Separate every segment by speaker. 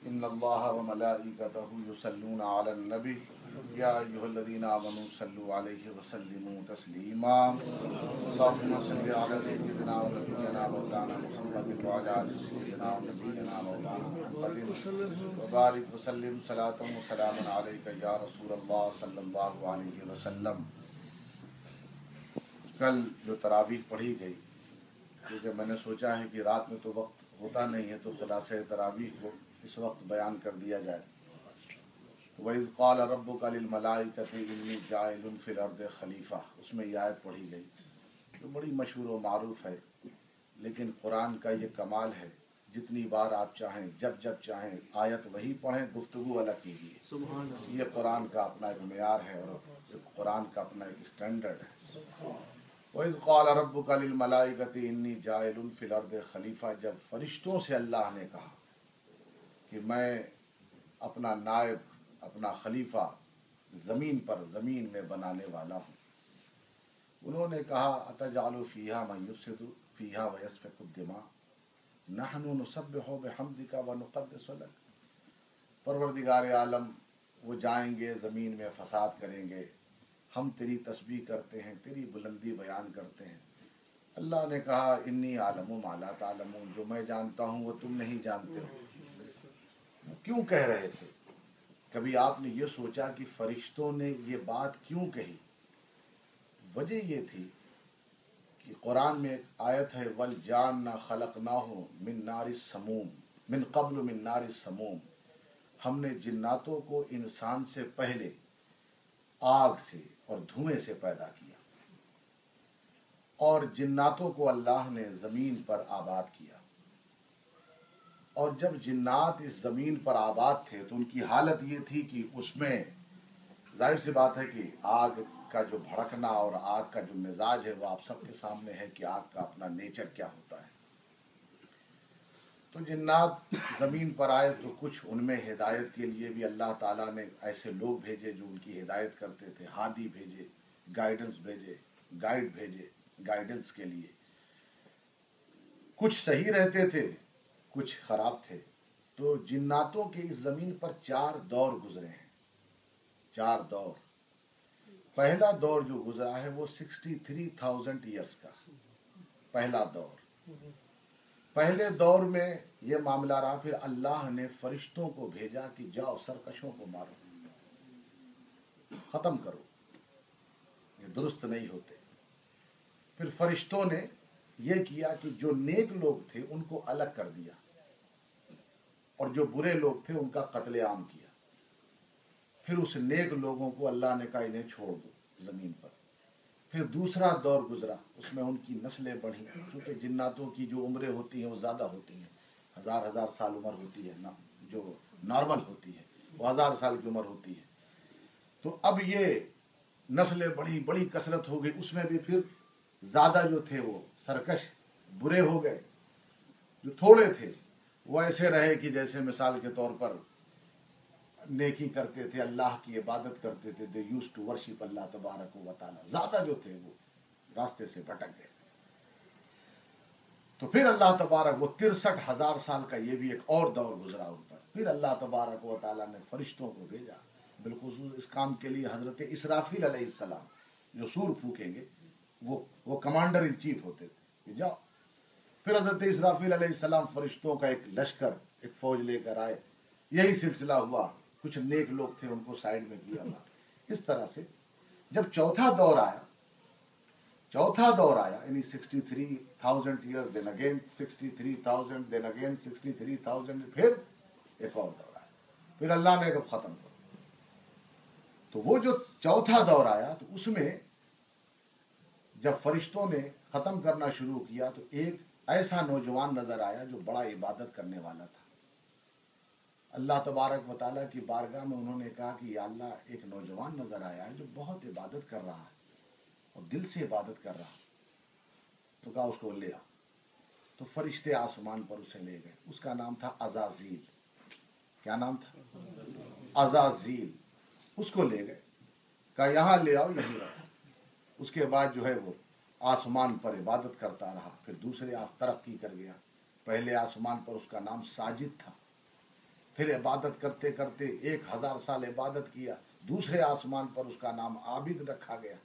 Speaker 1: ان اللہ و ملائکتہ یصلون علی النبی یا ایھا الذین آمنوا صلوا علیہ وسلموا تسلیما اللہم صل علی سیدنا و نبینا مولانا محمد وعلی آل سیدنا و نبینا مولانا محمد وبارک وسلم صلاۃ و سلام علیک یا رسول اللہ صلی اللہ علیہ وسلم۔ کل جو تراویح پڑھی گئی، کیونکہ میں نے سوچا ہے کہ رات میں تو وقت ہوتا نہیں ہے تو خلاصہ تراویح کو اس وقت بیان کر دیا جائے۔ وَإِذْ قَالَ رَبُّكَ لِلْمَلَائِكَةِ إِنِّي جَاعِلٌ فِي الْأَرْضِ خلیفہ، اس میں یہ آیت پڑھی گئی جو بڑی مشہور و معروف ہے، لیکن قرآن کا یہ کمال ہے، جتنی بار آپ چاہیں، جب جب چاہیں آیت وہی پڑھیں، گفتگو الگ کیجیے۔ یہ قرآن کا اپنا ایک معیار ہے اور قرآن کا اپنا ایک اسٹینڈرڈ ہے۔ وَإِذْ قَالَ رَبُّكَ لِلْمَلَائِكَةِ إِنِّي جَاعِلٌ فِي الْأَرْضِ خلیفہ، جب فرشتوں سے اللہ نے کہا کہ میں اپنا نائب، اپنا خلیفہ زمین میں بنانے والا ہوں، انہوں نے کہا أَتَجْعَلُ فِيهَا مَن يُفْسِدُ فِيهَا وَيَسْفِكُ الدِّمَاءَ نَحْنُ نُسَبِّحُ بِحَمْدِكَ وَنُقَدِّسُ لَكَ، پروردگار عالم وہ جائیں گے زمین میں فساد کریں گے، ہم تیری تسبیح کرتے ہیں، تیری بلندی بیان کرتے ہیں۔ اللہ نے کہا انی عالم ما لا تعلمون، جو میں جانتا ہوں وہ تم نہیں جانتے ہو۔ وہ کیوں کہہ رہے تھے؟ کبھی آپ نے یہ سوچا کہ فرشتوں نے یہ بات کیوں کہی؟ وجہ یہ تھی کہ قرآن میں ایک آیت ہے وَالْجَانَّ خَلَقْنَاهُ مِن نَارِ السَّمُومِ مِن قَبْلُ مِن نَارِ السَّمُومِ، ہم نے جناتوں کو انسان سے پہلے آگ سے اور دھوئیں سے پیدا کیا، اور جناتوں کو اللہ نے زمین پر آباد کیا، اور جب جنات اس زمین پر آباد تھے تو ان کی حالت یہ تھی کہ اس میں ظاہر سی بات ہے کہ آگ کا جو بھڑکنا اور آگ کا جو مزاج ہے وہ آپ سب کے سامنے ہے کہ آگ کا اپنا نیچر کیا ہوتا ہے۔ تو جنات زمین پر آئے تو کچھ ان میں ہدایت کے لیے بھی اللہ تعالیٰ نے ایسے لوگ بھیجے جو ان کی ہدایت کرتے تھے، ہادی بھیجے، گائیڈنس بھیجے، گائیڈ بھیجے گائیڈنس کے لیے۔ کچھ صحیح رہتے تھے، کچھ خراب تھے۔ تو جناتوں کے اس زمین پر 4 دور گزرے ہیں، 4 دور۔ پہلا دور جو گزرا ہے وہ 63,000 ایئرس کا پہلا دور۔ پہلے دور میں یہ معاملہ رہا، پھر اللہ نے فرشتوں کو بھیجا کہ جاؤ سرکشوں کو مارو، ختم کرو، یہ درست نہیں ہوتے۔ پھر فرشتوں نے یہ کیا کہ جو نیک لوگ تھے ان کو الگ کر دیا، اور جو برے لوگ تھے ان کا قتل عام کیا۔ پھر اس نیک لوگوں کو اللہ نے کہا انہیں چھوڑ دو زمین پر۔ پھر دوسرا دور گزرا، اس میں ان کی نسلیں بڑھیں، کیونکہ جناتوں کی جو عمریں ہوتی ہیں وہ زیادہ ہوتی ہیں، 1000 سال عمر ہوتی ہے نا، جو نارمل ہوتی ہے وہ 1000 سال کی عمر ہوتی ہے۔ تو اب یہ نسلیں بڑھی، بڑی کثرت ہو گئی، اس میں بھی پھر زیادہ جو تھے وہ سرکش برے ہو گئے، جو تھوڑے تھے وہ ایسے رہے کہ جیسے مثال کے طور پر نیکی کرتے تھے، اللہ کی عبادت کرتے تھے، they used to worship اللہ تبارک و تعالی۔ زیادہ جو تھے وہ راستے سے بھٹک گئے۔ تو پھر اللہ تبارک، وہ 63,000 سال کا یہ بھی ایک اور دور گزرا ان پر۔ پھر اللہ تبارک و تعالیٰ نے فرشتوں کو بھیجا، بالخصوص اس کام کے لیے حضرت اسرافیل علیہ السلام جو سور پھونکیں گے، وہ کمانڈر ان چیف ہوتے تھے کہ جاؤ۔ پھر حضرت اسرافیل علیہ السلام فرشتوں کا ایک لشکر، ایک فوج لے کر آئے، یہی سلسلہ ہوا، کچھ نیک لوگ تھے ان کو سائیڈ میں کیا ہوا۔ اس طرح سے جب چوتھا دور آیا یعنی 63,000 years, then again 63,000، then again 63,000، پھر ایک اور دور آیا، پھر اللہ نے کب ختم کر۔ تو وہ جو چوتھا دور آیا تو اس میں جب فرشتوں نے ختم کرنا شروع کیا تو ایک ایسا نوجوان نظر آیا جو بڑا عبادت کرنے والا تھا۔ اللہ تبارک و تعالیٰ کی بارگاہ میں انہوں نے کہا کہ یا اللہ، ایک نوجوان نظر آیا ہے جو بہت عبادت کر رہا ہے اور دل سے عبادت کر رہا ہے، تو کہا اس کو لے آ۔ تو فرشتے آسمان پر اسے لے گئے، اس کا نام تھا عزازیل۔ کیا نام تھا؟ عزازیل۔ اس کو لے گئے، کہا یہاں لے آؤ، یہیں رکھو۔ اس کے بعد جو ہے وہ آسمان پر عبادت کرتا رہا، پھر دوسرے ترقی کر گیا۔ پہلے آسمان پر اس کا نام ساجد تھا، پھر عبادت کرتے کرتے 1000 سال عبادت کیا، دوسرے آسمان پر اس کا نام عابد رکھا گیا،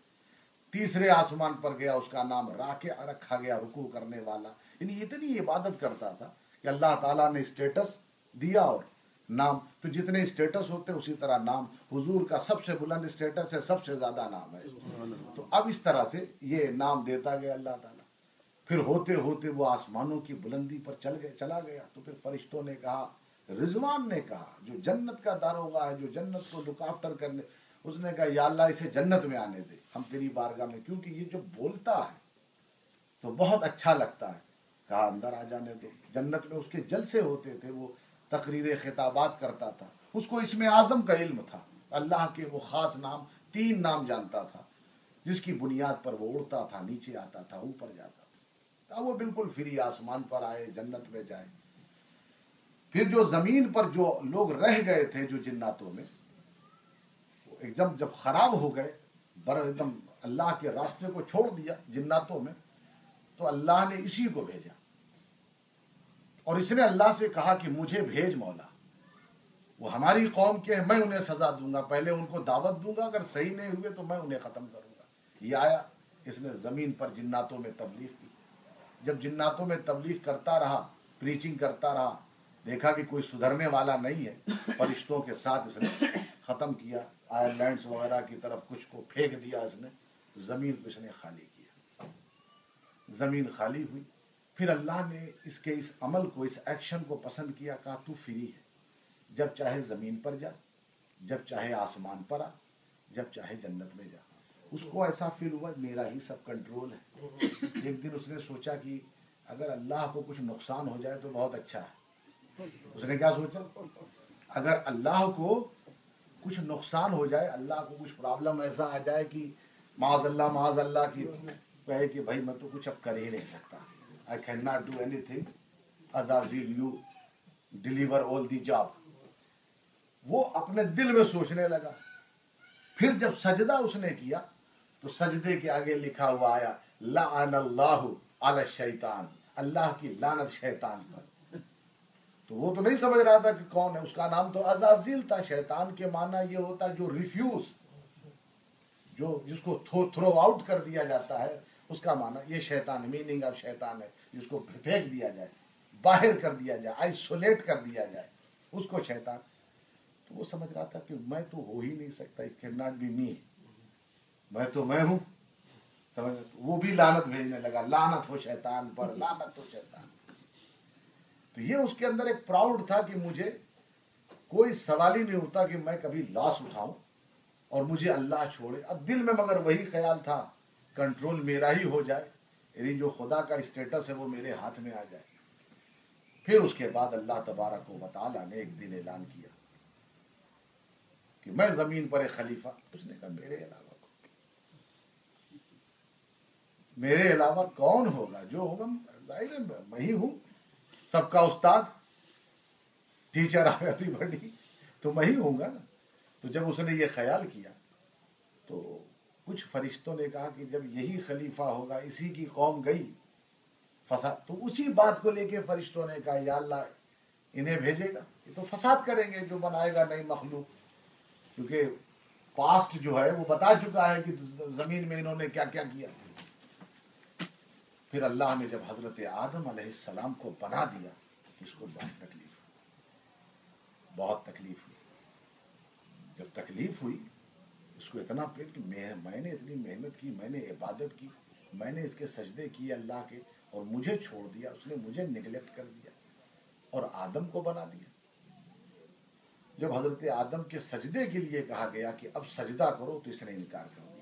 Speaker 1: تیسرے آسمان پر گیا اس کا نام راکع رکھا گیا، رکوع کرنے والا. یعنی اتنی عبادت کرتا تھا کہ اللہ تعالیٰ نے اسٹیٹس دیا. اور نام تو جتنے اسٹیٹس ہوتے اسی طرح نام. حضور کا سب سے بلند اسٹیٹس ہے، سب سے زیادہ نام ہے. تو اب اس طرح سے یہ نام دیتا گیا اللہ تعالیٰ. پھر ہوتے ہوتے وہ آسمانوں کی بلندی پر چلا گیا. تو پھر فرشتوں نے کہا، رضوان نے کہا جو جنت کا داروغہ ہے، جو جنت کو لک آفٹر کرنے، اس نے کہا یا اللہ اسے جنت میں آنے دے، ہم تیری بارگاہ میں، کیونکہ یہ جو بولتا ہے تو بہت اچھا لگتا ہے. کہا اندر آ جانے دو. جنت میں اس کے جلسے ہوتے تھے، وہ تقریر خطابات کرتا تھا. اس کو اسم اعظم کا علم تھا، اللہ کے وہ خاص نام 3 نام جانتا تھا جس کی بنیاد پر وہ اڑتا تھا، نیچے آتا تھا، اوپر جاتا تھا. وہ بالکل فری آسمان پر آئے، جنت میں جائے. پھر جو زمین پر جو لوگ رہ گئے تھے جو جناتوں میں، ایک جب خراب ہو گئے، ایک دم اللہ کے راستے کو چھوڑ دیا جناتوں میں، تو اللہ نے اسی کو بھیجا. اور اس نے اللہ سے کہا کہ مجھے بھیج مولا، وہ ہماری قوم کے ہیں، میں انہیں سزا دوں گا، پہلے ان کو دعوت دوں گا، اگر صحیح نہیں ہوئے تو میں انہیں ختم کروں گا. یہ آیا، اس نے زمین پر جناتوں میں تبلیغ کی. جب جناتوں میں تبلیغ کرتا رہا، پریچنگ کرتا رہا، دیکھا کہ کوئی سدھرنے والا نہیں ہے، فرشتوں کے ساتھ اس نے ختم کیا. آئرلینڈز وغیرہ کی طرف کچھ کو پھینک دیا اس نے، زمین کو اس نے خالی کیا. زمین خالی ہوئی. پھر اللہ نے اس کے اس عمل کو، اس ایکشن کو پسند کیا. کہا تو فری ہے، جب چاہے زمین پر جا، جب چاہے آسمان پر آ، جب چاہے جنت میں جا. اس کو ایسا فیل ہوا میرا ہی سب کنٹرول ہے. ایک دن اس نے سوچا کہ اگر اللہ کو کچھ نقصان ہو جائے تو بہت اچھا ہے. اس نے کیا سوچا؟ اگر اللہ کو کچھ نقصان ہو جائے، اللہ کو کچھ پرابلم ایسا آ جائے کہ معاذ اللہ کی کہے کہ بھائی میں تو کچھ اب کر ہی نہیں سکتا، I cannot do anything, Azazil you deliver all the job. وہ اپنے دل میں سوچنے لگا. پھر جب سجدہ اس نے کیا تو سجدے کے آگے لکھا ہوا آیا لعن اللہ علی الشیطان، اللہ کی لعنت شیطان پر. تو وہ تو نہیں سمجھ رہا تھا کہ کون ہے. اس کا نام تو عزازیل تھا. شیطان کے معنی یہ ہوتا ہے جو ریفیوز، جو جس کو تھرو آؤٹ کر دیا جاتا ہے، اس کا معنی یہ شیطان، میننگ آف شیطان ہے جس کو پھینک دیا جائے، باہر کر دیا جائے، آئسولیٹ کر دیا جائے، اس کو شیطان. تو وہ سمجھ رہا تھا کہ میں تو ہو ہی نہیں سکتا، it cannot be me، میں تو میں ہوں. سمجھ، وہ بھی لعنت بھیجنے لگا، لعنت ہو شیطان پر، لعنت ہو شیطان. تو یہ اس کے اندر ایک پراؤڈ تھا کہ مجھے کوئی سوال ہی نہیں ہوتا کہ میں کبھی لاس اٹھاؤں اور مجھے اللہ چھوڑے. اب دل میں مگر وہی خیال تھا کنٹرول میرا ہی ہو جائے، یعنی جو خدا کا اسٹیٹس ہے وہ میرے ہاتھ میں آ جائے. پھر اس کے بعد اللہ تبارک و تعالیٰ نے ایک دن اعلان کیا کہ میں زمین پر ایک خلیفہ. اس نے کہا میرے علاوہ کون ہوگا؟ جو ہوگا میں ہی ہوں، سب کا استاد، ٹیچر آف ایوری بڈی تو میں ہی ہوں گا نا. تو جب اس نے یہ خیال کیا تو کچھ فرشتوں نے کہا کہ جب یہی خلیفہ ہوگا، اسی کی قوم گئی فساد، تو اسی بات کو لے کے فرشتوں نے کہا یا اللہ انہیں بھیجے گا، یہ تو فساد کریں گے، جو بنائے گا نئی مخلوق. کیونکہ پاسٹ جو ہے وہ بتا چکا ہے کہ زمین میں انہوں نے کیا کیا کیا. پھر اللہ نے جب حضرت آدم علیہ السلام کو بنا دیا، اس کو بہت تکلیف ہوئی. جب تکلیف ہوئی اس کو اتنا پیٹ کہ میں نے اتنی محنت کی، میں نے عبادت کی، میں نے اس کے سجدے کیے اللہ کے، اور مجھے چھوڑ دیا، اس نے مجھے نیگلیکٹ کر دیا اور آدم کو بنا دیا. جب حضرت آدم کے سجدے کے لیے کہا گیا کہ اب سجدہ کرو تو اس نے انکار کر دیا.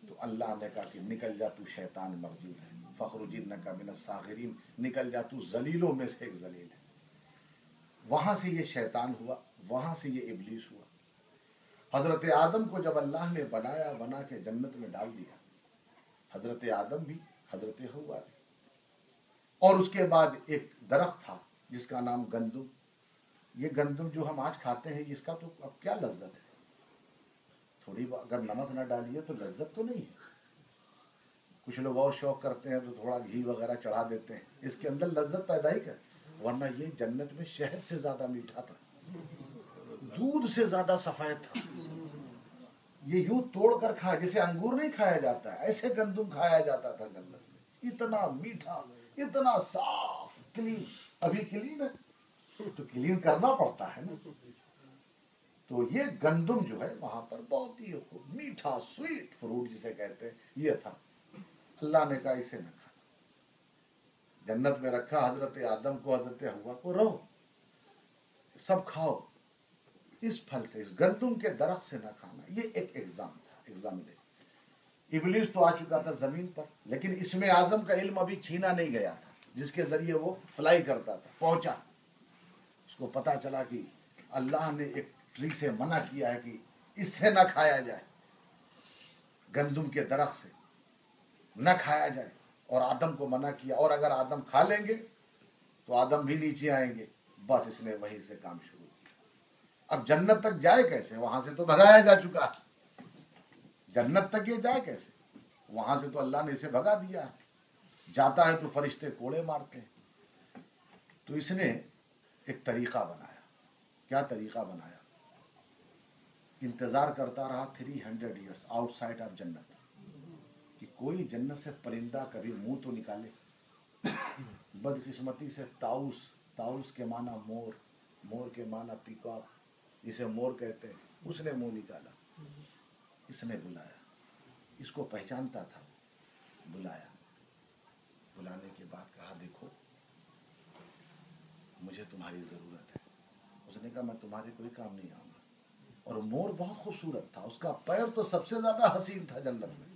Speaker 1: تو اللہ نے کہا کہ نکل جا تو شیطان مردود ہے، فخرج انک من الصاغرین، نکل جا تو ذلیلوں میں سے ایک ذلیل ہے. وہاں سے یہ شیطان ہوا، وہاں سے یہ ابلیس ہوا. حضرت آدم کو جب اللہ نے بنا کے جنت میں ڈال دیا، حضرت آدم بھی، حضرت حوا بھی. اور اس کے بعد ایک درخت تھا جس کا نام گندم. یہ گندم جو ہم آج کھاتے ہیں، اس کا تو اب کیا لذت ہے؟ تھوڑی اگر نمک نہ ڈالیے تو لذت تو نہیں ہے. کچھ لوگ اور شوق کرتے ہیں تو تھوڑا گھی وغیرہ چڑھا دیتے ہیں، اس کے اندر لذت پیدا ہی کر. ورنہ یہ جنت میں شہد سے زیادہ میٹھا تھا، دودھ سے زیادہ سفید تھا. یہ یوں توڑ کر کھایا جیسے انگور نہیں کھایا جاتا ہے، ایسے گندم کھایا جاتا تھا جنت میں. اتنا میٹھا، اتنا صاف، کلین. ابھی کلین ہے تو کلین کرنا پڑتا ہے نا. تو یہ گندم جو ہے وہاں پر بہت ہی میٹھا سویٹ فروٹ جسے کہتے ہیں یہ تھا. اللہ نے کہا اسے نہ کھانا. جنت میں رکھا حضرت آدم کو، حضرت حوا کو، رہو سب کھاؤ اس پھل سے، اس گندم کے درخت سے نہ کھانا. یہ ایک ایگزام تھا، ایگزام دے. ابلیس تو آ چکا تھا زمین پر، لیکن اسم اعظم کا علم ابھی چھینا نہیں گیا تھا جس کے ذریعے وہ فلائی کرتا تھا. پہنچا، اس کو پتا چلا کہ اللہ نے ایک ٹری سے منع کیا ہے کہ اس سے نہ کھایا جائے، گندم کے درخت سے نہ کھایا جائے، اور آدم کو منع کیا. اور اگر آدم کھا لیں گے تو آدم بھی نیچے آئیں گے. بس اس نے وہیں سے کام شروع کیا. اب جنت تک جائے کیسے؟ وہاں سے تو بھگایا جا چکا. جنت تک یہ جائے کیسے؟ وہاں سے تو اللہ نے اسے بھگا دیا. جاتا ہے تو فرشتے کوڑے مارتے ہیں. تو اس نے ایک طریقہ بنایا. کیا طریقہ بنایا؟ انتظار کرتا رہا 300 ایئرس آؤٹ سائڈ آف جنت کہ کوئی جنت سے پرندہ کبھی منہ تو نکالے. بدقسمتی سے طاؤس، طاؤس کے معنی مور، مور کے معنی پیکاک، جسے مور کہتے ہیں، اس نے منہ نکالا. اس نے بلایا، اس کو پہچانتا تھا. بلایا، بلانے کے بعد کہا دیکھو مجھے تمہاری ضرورت ہے. اس نے کہا میں تمہارے کوئی کام نہیں آؤں گا. اور مور بہت خوبصورت تھا. اس کا پیر تو سب سے زیادہ حسین تھا جنت میں.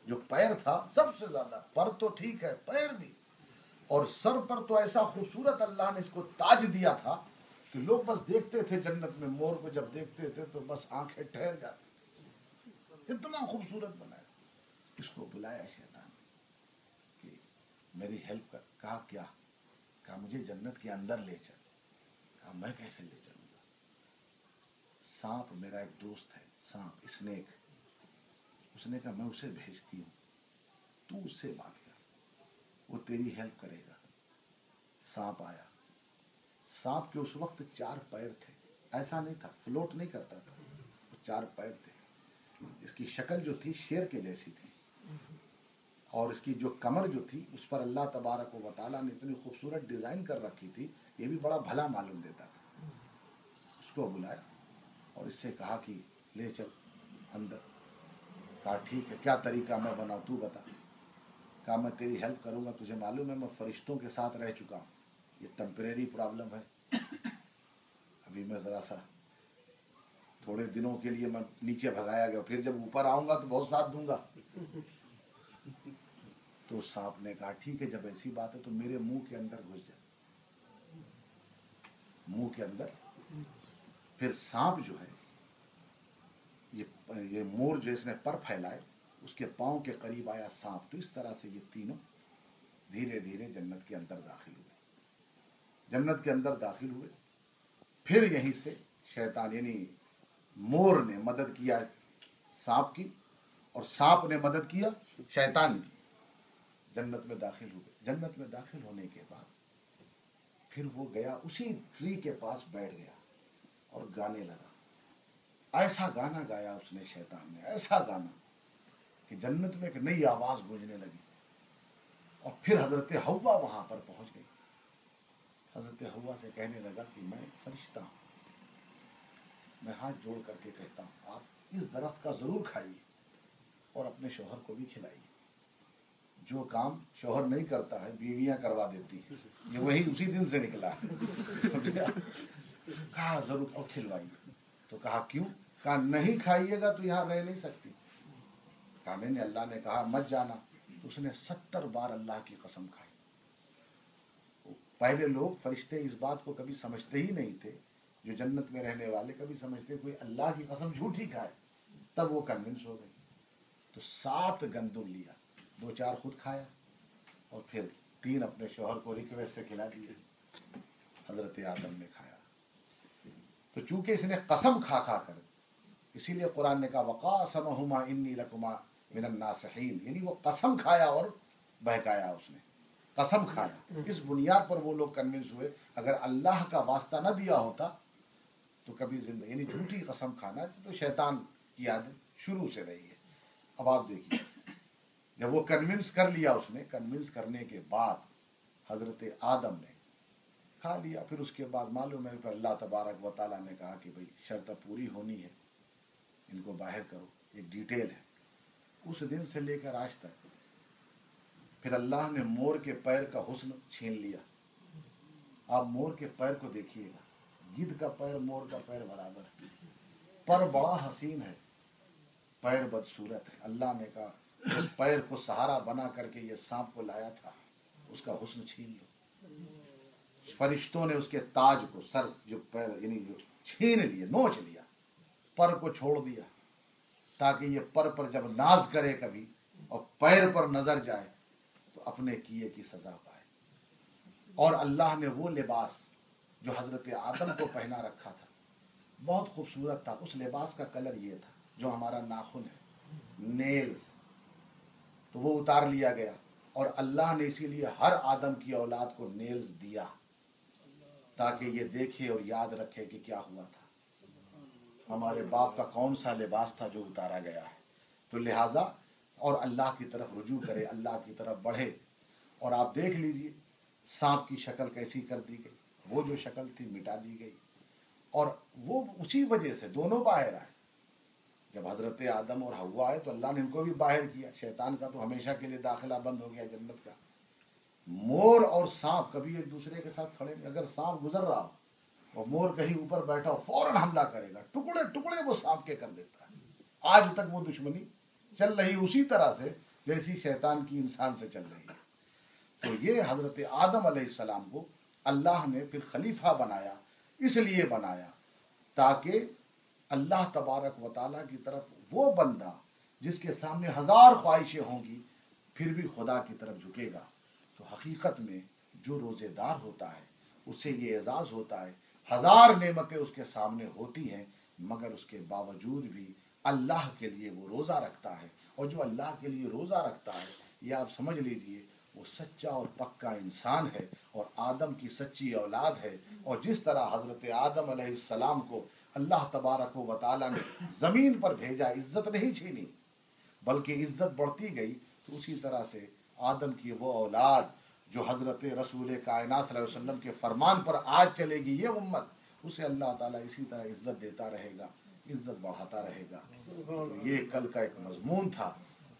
Speaker 1: جو پیر تھا سب سے زیادہ، پر تو ٹھیک ہے پیر بھی، اور سر پر تو ایسا خوبصورت اللہ نے اس کو تاج دیا تھا کہ لوگ بس دیکھتے تھے جنت میں مور کو. جب دیکھتے تھے تو بس آنکھیں ٹھہر جاتی. اتنا خوبصورت بنایا. اس کو بلایا شیطان کہ میری ہیلپ کر. کہا کیا؟ کہا مجھے جنت کے اندر لے چل. کہا میں کیسے لے چلوں گا؟ سانپ میرا ایک دوست ہے، سانپ، اسنیک. اس نے کہا میں اسے بھیجتی ہوں، تو اس سے بات کر، وہ تیری ہیلپ کرے گا. سانپ آیا. سانپ کے اس وقت 4 پیر تھے. ایسا نہیں تھا، فلوٹ نہیں کرتا تھا، وہ 4 پیر تھے. اس کی شکل جو تھی شیر کے جیسی تھی، اور اس کی جو کمر جو تھی اس پر اللہ تبارک و تعالیٰ نے اتنی خوبصورت ڈیزائن کر رکھی تھی، یہ بھی بڑا بھلا معلوم دیتا تھا. اس کو بلایا اور اس سے کہا کہ لے چل اندر. کہا ٹھیک ہے، کیا طریقہ میں بناؤں تو بتا. کہا میں تیری ہیلپ کروں گا. تجھے معلوم ہے میں فرشتوں کے ساتھ رہ چکا ہوں، یہ ٹیمپریری پرابلم ہے. ابھی میں ذرا سا تھوڑے دنوں کے لیے میں نیچے بھگایا گیا، پھر جب اوپر آؤں گا تو بہت ساتھ دوں گا. تو سانپ نے کہا ٹھیک ہے، جب ایسی بات ہے تو میرے منہ کے اندر گھس جا. منہ کے اندر. پھر سانپ جو ہے یہ مور جو اس نے پر پھیلائے، اس کے پاؤں کے قریب آیا سانپ. تو اس طرح سے یہ تینوں دھیرے دھیرے جنت کے اندر داخل ہوئے. جنت کے اندر داخل ہوئے. پھر یہیں سے شیطان یعنی مور نے مدد کیا سانپ کی، اور سانپ نے مدد کیا شیطان کی. جنت میں داخل ہوئے. جنت میں داخل ہونے کے بعد پھر وہ گیا اسی ٹری کے پاس بیٹھ گیا اور گانے لگا. ایسا گانا گایا اس نے شیطان نے، ایسا گانا کہ جنت میں ایک نئی آواز گونجنے لگی. اور پھر حضرت حوا وہاں پر پہنچ گئی. حضرت حوا سے کہنے لگا کہ میں فرشتہ ہوں، میں ہاتھ جوڑ کر کے کہتا ہوں آپ اس درخت کا ضرور کھائیے اور اپنے شوہر کو بھی کھلائیے. جو کام شوہر نہیں کرتا ہے بیویاں کروا دیتی ہیں، یہ وہی اسی دن سے نکلا ہے. کہا ضرور اور کھلوائیے. تو کہا کیوں؟ کہا نہیں کھائیے گا تو یہاں رہ نہیں سکتی. کہا میں نے اللہ نے کہا مت جانا. تو اس نے 70 بار اللہ کی قسم کھائی. پہلے لوگ فرشتے اس بات کو کبھی سمجھتے ہی نہیں تھے، جو جنت میں رہنے والے کبھی سمجھتے کوئی اللہ کی قسم جھوٹ ہی کھائے. تب وہ کنونس ہو گئی. تو 7 گندم لیا، 2-4 خود کھایا اور پھر 3 اپنے شوہر کو ریکویسٹ سے کھلا دیے. حضرت آدم نے کھایا. تو چونکہ اس نے قسم کھا کھا کر، اسی لیے قرآن نے کہا وَقَاسَمَهُمَا إِنِّي لَكُمَا مِنَ النَّاصِحِينَ، یعنی وہ قسم کھایا اور بہکایا اس نے. قسم کھایا. اس بنیاد پر وہ لوگ کنونس ہوئے اگر اللہ کا واسطہ نہ دیا ہوتا تو کبھی زندگی، یعنی جھوٹی قسم کھانا تو شیطان کی عادت شروع سے رہی ہے. اب آپ دیکھیے جب وہ کنونس کر لیا، اس نے کنونس کرنے کے بعد حضرت آدم نے کھا لیا. پھر اس کے بعد معلوم ہے پھر اللہ تبارک و تعالیٰ نے کہا کہ بھئی شرط پوری ہونی ہے، ان کو باہر کرو. ایک ڈیٹیل ہے. اس دن سے لے کر آج تک پھر اللہ نے مور کے پیر کا حسن چھین لیا. آپ مور کے پیر کو دیکھیے گا، گدھ کا پیر مور کا پیر برابر ہے، پر بڑا حسین ہے، پیر بدصورت ہے. اللہ نے کہا اس پیر کو سہارا بنا کر کے یہ سانپ کو لایا تھا، اس کا حسن چھین لو. فرشتوں نے اس کے تاج کو سر جو پیر یعنی جو چھین لیے، نوچ لیا، پر کو چھوڑ دیا تاکہ یہ پر جب ناز کرے کبھی اور پیر پر نظر جائے تو اپنے کیے کی سزا پائے. اور اللہ نے وہ لباس جو حضرت آدم کو پہنا رکھا تھا بہت خوبصورت تھا. اس لباس کا کلر یہ تھا جو ہمارا ناخن ہے، نیلز، تو وہ اتار لیا گیا. اور اللہ نے اسی لیے ہر آدم کی اولاد کو نیلز دیا تاکہ یہ دیکھے اور یاد رکھے کہ کیا ہوا تھا، ہمارے باپ کا کون سا لباس تھا جو اتارا گیا ہے. تو لہٰذا اور اللہ کی طرف رجوع کرے، اللہ کی طرف بڑھے. اور آپ دیکھ لیجئے سانپ کی شکل کیسی کر دی گئی، وہ جو شکل تھی مٹا دی گئی. اور وہ اسی وجہ سے دونوں باہر آئے. جب حضرت آدم اور حوا آئے تو اللہ نے ان کو بھی باہر کیا. شیطان کا تو ہمیشہ کے لیے داخلہ بند ہو گیا جنت کا. مور اور سانپ کبھی ایک دوسرے کے ساتھ کھڑے نہیں. اگر سانپ گزر رہا ہو اور مور کہیں اوپر بیٹھا ہو فوراً حملہ کرے گا، ٹکڑے ٹکڑے وہ سانپ کے کر دیتا ہے. آج تک وہ دشمنی چل رہی اسی طرح سے جیسی شیطان کی انسان سے چل رہی ہے. تو یہ حضرت آدم علیہ السلام کو اللہ نے پھر خلیفہ بنایا، اس لیے بنایا تاکہ اللہ تبارک و تعالیٰ کی طرف وہ بندہ جس کے سامنے ہزار خواہشیں ہوں گی پھر بھی خدا کی طرف جھکے گا. تو حقیقت میں جو روزے دار ہوتا ہے اسے یہ اعزاز ہوتا ہے، ہزار نعمتیں اس کے سامنے ہوتی ہیں مگر اس کے باوجود بھی اللہ کے لیے وہ روزہ رکھتا ہے. اور جو اللہ کے لیے روزہ رکھتا ہے یہ آپ سمجھ لیجئے وہ سچا اور پکا انسان ہے اور آدم کی سچی اولاد ہے. اور جس طرح حضرت آدم علیہ السلام کو اللہ تبارک و تعالیٰ نے زمین پر بھیجا، عزت نہیں چھینی بلکہ عزت بڑھتی گئی، تو اسی طرح سے آدم کی وہ اولاد جو حضرت رسول کائنات صلی اللہ علیہ وسلم کے فرمان پر آج چلے گی یہ امت، اسے اللہ تعالیٰ اسی طرح عزت دیتا رہے گا، عزت بڑھاتا رہے گا. تو یہ کل کا ایک مضمون تھا.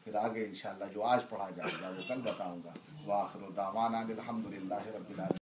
Speaker 1: پھر آگے انشاءاللہ جو آج پڑھا جائے گا وہ کل بتاؤں گا. وآخر دعوانا الحمدللہ رب العالمین.